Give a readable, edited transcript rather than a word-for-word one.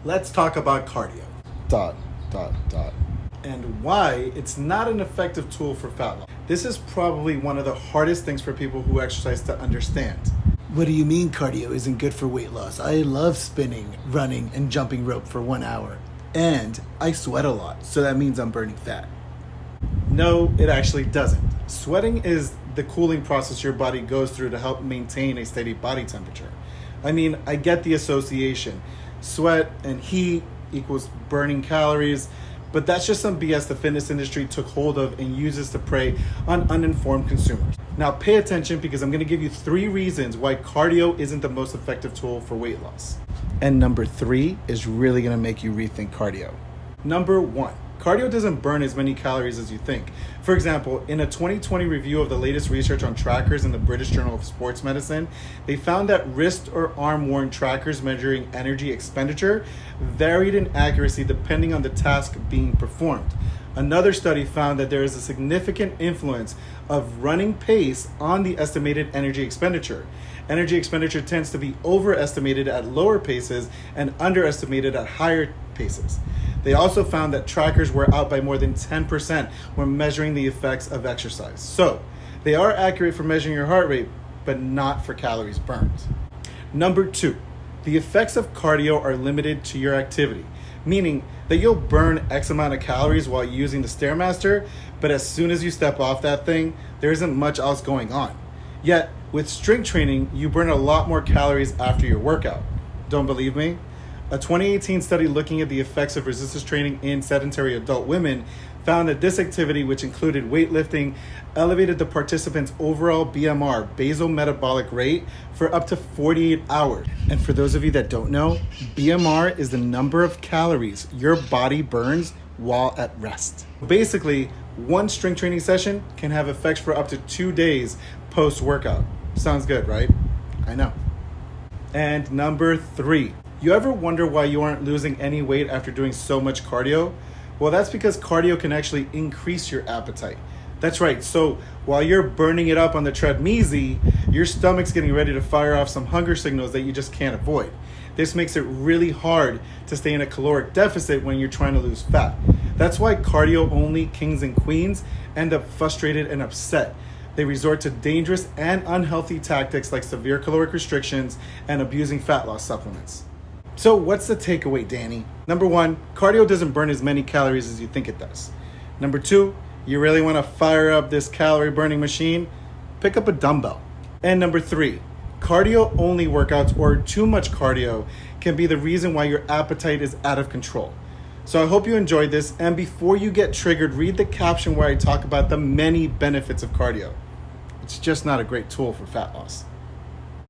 Let's talk about cardio Dot, dot, dot. and why it's not an effective tool for fat loss. This is probably one of the hardest things for people who exercise to understand. What do you mean cardio isn't good for weight loss? I love spinning, running, and jumping rope for 1 hour. And I sweat a lot, so that means I'm burning fat. No, it actually doesn't. Sweating is the cooling process your body goes through to help maintain a steady body temperature. I mean, I get the association. Sweat and heat equals burning calories, but that's just some BS the fitness industry took hold of and uses to prey on uninformed consumers. Now pay attention because I'm gonna give you 3 reasons why cardio isn't the most effective tool for weight loss. And number 3 is really gonna make you rethink cardio. Number 1, cardio doesn't burn as many calories as you think. For example, in a 2020 review of the latest research on trackers in the British Journal of Sports Medicine, they found that wrist or arm worn trackers measuring energy expenditure varied in accuracy depending on the task being performed. Another study found that there is a significant influence of running pace on the estimated energy expenditure. Energy expenditure tends to be overestimated at lower paces and underestimated at higher paces. They also found that trackers were out by more than 10% when measuring the effects of exercise. So, they are accurate for measuring your heart rate, but not for calories burned. Number 2, the effects of cardio are limited to your activity, meaning that you'll burn X amount of calories while using the Stairmaster, but as soon as you step off that thing, there isn't much else going on. Yet, with strength training, you burn a lot more calories after your workout. Don't believe me? A 2018 study looking at the effects of resistance training in sedentary adult women found that this activity, which included weightlifting, elevated the participants' overall BMR, basal metabolic rate, for up to 48 hours. And for those of you that don't know, BMR is the number of calories your body burns while at rest. Basically, one strength training session can have effects for up to 2 days post-workout. Sounds good, right? I know. And number 3, you ever wonder why you aren't losing any weight after doing so much cardio? Well, that's because cardio can actually increase your appetite. That's right, so while you're burning it up on the treadmeasy, your stomach's getting ready to fire off some hunger signals that you just can't avoid. This makes it really hard to stay in a caloric deficit when you're trying to lose fat. That's why cardio-only kings and queens end up frustrated and upset. They resort to dangerous and unhealthy tactics like severe caloric restrictions and abusing fat loss supplements. So what's the takeaway, Danny? Number 1, cardio doesn't burn as many calories as you think it does. Number 2, you really want to fire up this calorie burning machine? Pick up a dumbbell. And number 3, cardio only workouts or too much cardio can be the reason why your appetite is out of control. So I hope you enjoyed this, and before you get triggered, read the caption where I talk about the many benefits of cardio. It's just not a great tool for fat loss.